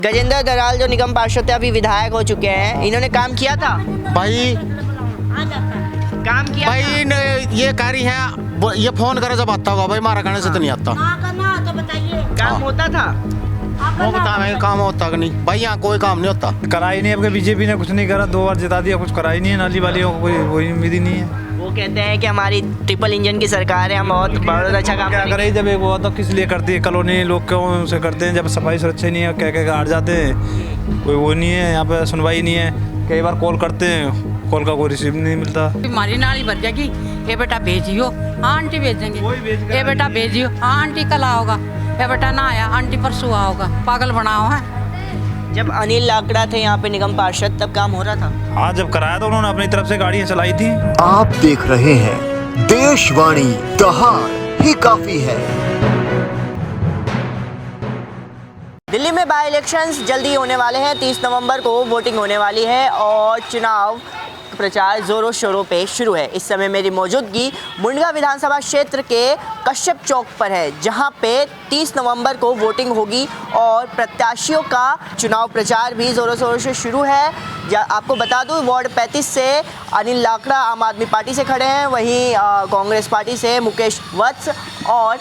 गजेंद्र दराल जो निगम पार्षद थे अभी विधायक हो चुके हैं, इन्होंने काम किया था भाई काम किया भाई ये कह रही है ये फोन करे जब आता होगा भाई, मारा कहने से तो नहीं आता। तो बताइए काम होता था। वो बता मैं काम होता कि नहीं भाई, यहाँ कोई काम नहीं होता। करा ही नहीं, अब बीजेपी ने कुछ नहीं करा, 2 बार जिता दिया, कुछ करा ही नहीं है। नाली वालियों को कोई उम्मीद ही नहीं है। वो कहते हैं कि हमारी ट्रिपल इंजन की सरकार है, हम बहुत अच्छा काम क्या करे, जब एक वो तो किस लिए करती है कॉलोनी, लोग क्यों से करते हैं, जब सफाई सुरक्षा नहीं है, कह हार जाते हैं, कोई वो नहीं है, यहाँ पे सुनवाई नहीं है। कई बार कॉल करते हैं, कॉल का कोई रिसीव नहीं मिलता। हमारी नाली भर जाएगी, ये बेटा भेजियो, हाँ आंटी भेज देंगे, ये बेटा भेजियो, हाँ आंटी कल आओगा, ये बेटा ना आया, आंटी परसों आओगा, पागल बनाओ है। जब अनिल लाकड़ा थे यहाँ पे निगम पार्षद तब काम हो रहा था। हाँ, जब कराया तो उन्होंने अपनी तरफ से गाड़ियाँ चलाई थी। आप देख रहे हैं देशवाणी, दहाड़ ही काफी है। दिल्ली में बाई इलेक्शंस जल्दी होने वाले हैं, 30 नवंबर को वोटिंग होने वाली है और चुनाव प्रचार जोरों शोरों पे शुरू है। इस समय मेरी मौजूदगी मुंडगा विधानसभा क्षेत्र के कश्यप चौक पर है, जहां पे 30 नवंबर को वोटिंग होगी और प्रत्याशियों का चुनाव प्रचार भी जोरों शोरों से शुरू है। आपको बता दूं, वार्ड 35 से अनिल लाकड़ा आम आदमी पार्टी से खड़े हैं, वहीं कांग्रेस पार्टी से मुकेश वत्स और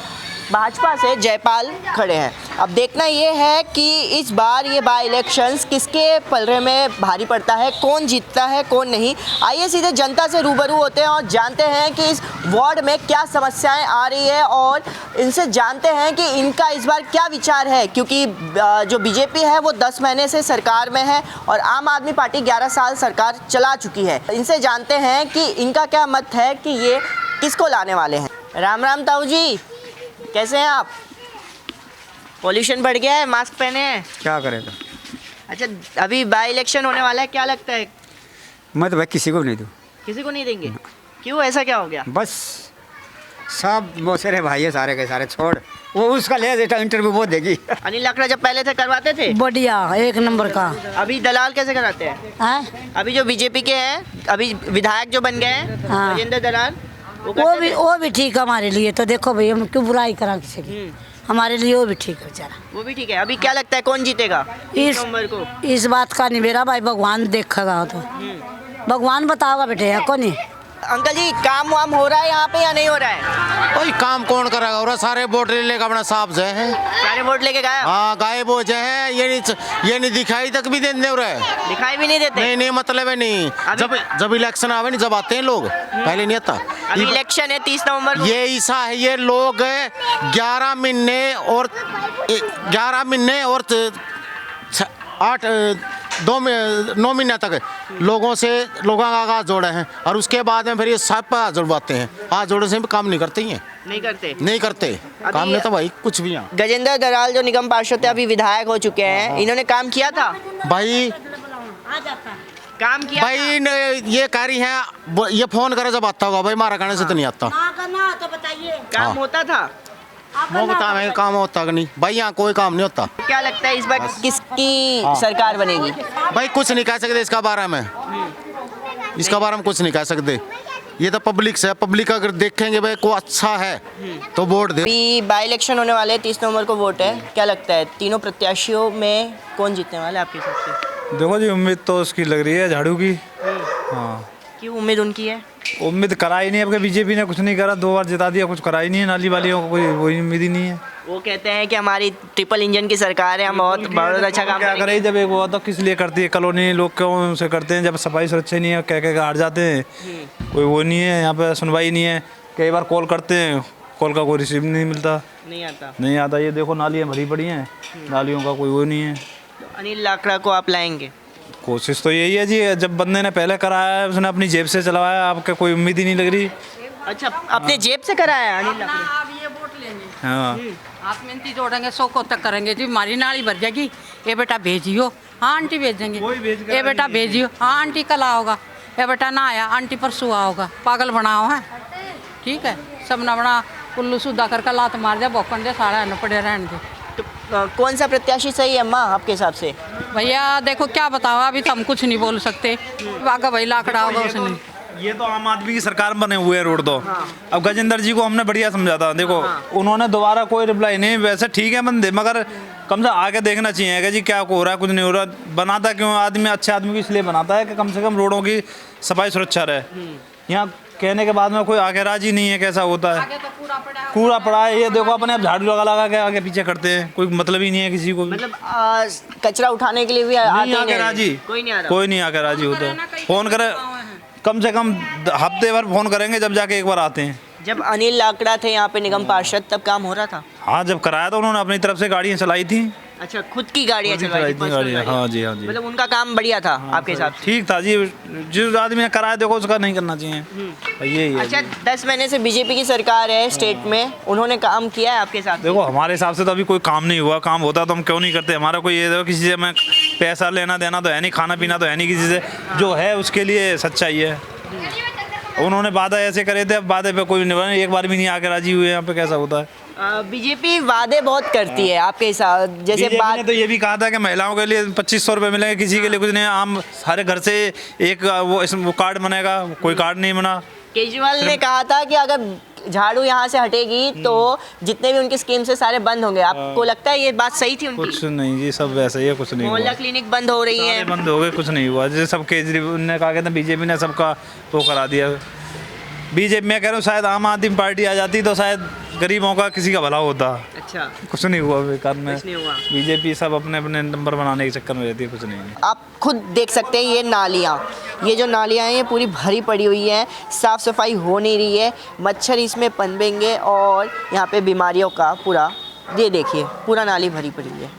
भाजपा से जयपाल खड़े हैं। अब देखना ये है कि इस बार ये बाई इलेक्शंस किसके पलड़े में भारी पड़ता है, कौन जीतता है कौन नहीं। आइए सीधे जनता से रूबरू होते हैं और जानते हैं कि इस वार्ड में क्या समस्याएं आ रही है और इनसे जानते हैं कि इनका इस बार क्या विचार है, क्योंकि जो बीजेपी है वो 10 महीने से सरकार में है और आम आदमी पार्टी 11 साल सरकार चला चुकी है। इनसे जानते हैं कि इनका क्या मत है कि ये किसको लाने वाले हैं। राम राम ताऊ जी, कैसे हैं आप? पॉल्यूशन बढ़ गया है, मास्क पहने हैं, क्या करेगा। अच्छा, अभी बाई इलेक्शन होने वाला है, क्या लगता है? मैं तो भाई किसी को भी नहीं दूँ। किसी को नहीं देंगे? क्यों, ऐसा क्या हो गया? बस सब मोसेरे भाई है, सारे के सारे छोड़, वो उसका ले इंटरव्यू वो देगी। अनिल लाकड़ा जब पहले थे करवाते थे, बढ़िया, एक नंबर का। अभी दलाल कैसे कराते हैं? अभी जो बीजेपी के हैं, अभी विधायक जो बन गए हैं, हाँ। गजेंद्र दलाल, वो भी ठीक है हमारे लिए। तो देखो भाई, हम क्यों बुराई करा किसी की, हमारे लिए वो भी ठीक है बेचारा। वो भी ठीक है। अभी क्या लगता है कौन जीतेगा 30 नवंबर को? इस बात का नहीं मेरा भाई, भगवान देखेगा, तो भगवान बताओगा बेटे, है कौन नहीं। अंकल जी, काम वाम हो रहा है यहाँ पे या नहीं हो रहा है? भाई काम कौन करेगा, और सारे वोट ले लेगा अपना साफ जो है, सारे वोट लेके गायब। हाँ गायब हो जाए, ये नहीं दिखाई तक भी देने रहे, दिखाई भी नहीं देते। नहीं मतलब है नहीं। जब इलेक्शन आवे नहीं, जब आते हैं लोग, पहले नहीं आता। अभी इलेक्शन है 30 नवंबर को। ये ऐसा है, ये लोग 11 महीने और 9 महीने तक लोगों का आगाज जोड़े हैं और उसके बाद में फिर ये सब पे हाथ जोड़वाते हैं। हाथ जोड़ने से भी काम नहीं करते ही हैं। नहीं करते काम नहीं तो भाई कुछ भी। यहाँ गजेंद्र दराल जो निगम पार्षद थे अभी विधायक हो चुके हैं, इन्होंने काम किया था भाई काम किया भाई ये कह रही है ये फोन करे जब आता होगा भाई, मारा कहने से तो नहीं आता। तो बताइए काम होता था। वो बता मैं काम होता कि नहीं भाई, यहाँ कोई काम नहीं होता। क्या लगता है इस बार किसकी सरकार बनेगी? भाई कुछ नहीं कह सकते इसका बारे में, इसका बारे में कुछ नहीं कह सकते। ये तो पब्लिक से, पब्लिक अगर देखेंगे भाई को अच्छा है तो वोट दे। अभी बाई इलेक्शन होने वाले हैं, 30 नवंबर को वोट है। क्या लगता है तीनों प्रत्याशियों में कौन जीतने वाला है आपके हिसाब से? देखो जी, उम्मीद तो उसकी लग रही है झाड़ू की। हाँ, क्यों उम्मीद उनकी है? उम्मीद करा ही नहीं, अब बीजेपी ने कुछ नहीं करा, 2 बार जिता दिया, कुछ करा ही नहीं है। नाली वालियों को कोई उम्मीद ही नहीं है। वो कहते हैं कि हमारी ट्रिपल इंजन की सरकार है, हम बहुत अच्छा काम क्या करे, जब एक वो तो किस लिए करती है कॉलोनी, लोग क्यों से करते हैं, जब सफाई सुरक्षा नहीं है, कह हार जाते हैं, कोई वो नहीं है, यहाँ पे सुनवाई नहीं है। कई बार कॉल करते हैं, कॉल का कोई रिसीव नहीं मिलता, नहीं आता। ये देखो नालियाँ भरी पड़ी हैं, नालियों का कोई वो नहीं है। तो अनिल लाकड़ा को आप लाएंगे? कोशिश तो यही है जी, जब बंदे ने पहले कराया है, उसने अपनी जेब से चलवाया, आपका कोई उम्मीद ही नहीं लग रही। अच्छा, अपने जेब से कराया है अनिल लाकड़ा? अब ये वोट लेंगे, हाँ, आप मिनती जोड़ेंगे, 100 को तक करेंगे जी, हमारी नाली भर जाएगी, ये बेटा भेजियो, हाँ आंटी भेज देंगे, ये बेटा भेजियो, हाँ आंटी कल आओगा, ये बेटा ना आया, आंटी परसों आओगा, पागल बनाओ है। ठीक है, सब ना बना उल्लू सुधा करके लात मार दे, भौकन दे, सारा न पड़े रहने दे। तो कौन सा प्रत्याशी सही है अम्मा आपके हिसाब से? भैया देखो क्या बताओ, अभी तो हम कुछ नहीं बोल सकते, वागा भाई लाकड़ा होगा उसने। ये तो आम आदमी की सरकार बने हुए हैं रोड तो। अब गजेंद्र जी को हमने बढ़िया समझा था, देखो उन्होंने दोबारा कोई रिप्लाई नहीं, वैसे ठीक है बंदे, मगर कम से आगे देखना चाहिए कि जी क्या हो रहा है, कुछ नहीं हो रहा। बनाता क्यों आदमी, अच्छे आदमी को इसलिए बनाता है कि कम से कम रोडों की सफाई सुरक्षा रहे। यहाँ कहने के बाद में कोई आगे राजी नहीं है, कैसा होता है, आगे तो कूड़ा पड़ा है। ये देखो अपने आप झाड़ू लगा के आगे पीछे करते हैं, कोई मतलब ही नहीं है किसी को भी। मतलब कचरा उठाने के लिए भी आते नहीं आके हैं? राजी, कोई नहीं आ रहा। कोई नहीं आके राजी होता है। फोन करे कम से कम हफ्ते भर फोन करेंगे जब जाके एक बार आते हैं। जब अनिल लाकड़ा थे यहाँ पे निगम पार्षद तब काम हो रहा था? हाँ, जब कराया था उन्होंने अपनी तरफ से गाड़ियाँ चलाई थी। अच्छा, खुद की गाड़ियाँ खुद की चलवाई थी, चलाई थी personal गाड़ियाँ, गाड़ियाँ। हाँ जी, हाँ जी। मतलब उनका काम बढ़िया था आपके हिसाब से? ठीक था जी, जिस आदमी ने कराया देखो उसका नहीं करना चाहिए, यही है। अच्छा, 10 महीने से बीजेपी की सरकार है स्टेट में, उन्होंने काम किया है आपके हिसाब से? देखो हमारे हिसाब से तो अभी कोई काम नहीं हुआ। काम होता तो हम क्यों नहीं करते। हमारा कोई ये देखो किसी से हमें पैसा लेना देना तो है नहीं, खाना पीना तो है नहीं किसी से, जो है उसके लिए सच्चाई है। उन्होंने वादा ऐसे करे थे, अब वादे पे कोई नहीं, एक बार भी नहीं आके राजी हुए। यहाँ पे कैसा होता है, बीजेपी वादे बहुत करती है आपके हिसाब, जैसे बीजेपी बात ने तो ये भी कहा था कि महिलाओं के लिए 2500 रुपये मिलेंगे, किसी के लिए कुछ नहीं। आम सारे घर से एक वो कार्ड बनेगा, कोई कार्ड नहीं बना। केजरीवाल ने कहा था कि अगर झाड़ू यहाँ से हटेगी तो जितने भी उनकी स्कीम से सारे बंद होंगे। आपको लगता है ये बात सही थी उनकी? कुछ नहीं जी, सब वैसे ही है, कुछ नहीं हुआ। मोहल्ला क्लिनिक बंद हो रही सारे है, बंद हो गए, कुछ नहीं हुआ। जैसे सब केजरीवाल ने कहा था, बीजेपी ने सबका वो करा दिया। बीजेपी, मैं कह रहा हूँ शायद आम आदमी पार्टी आ जाती तो शायद गरीबों का किसी का भला होता। अच्छा, कुछ नहीं हुआ बेकार में। कुछ नहीं हुआ। बीजेपी सब अपने अपने नंबर बनाने के चक्कर में रहती है, कुछ नहीं। आप खुद देख सकते हैं ये नालियाँ, ये जो नालियाँ हैं ये पूरी भरी पड़ी हुई हैं, साफ़ सफाई हो नहीं रही है, मच्छर इसमें पनपेंगे और यहाँ पे बीमारियों का पूरा, ये देखिए पूरा नाली भरी पड़ी है।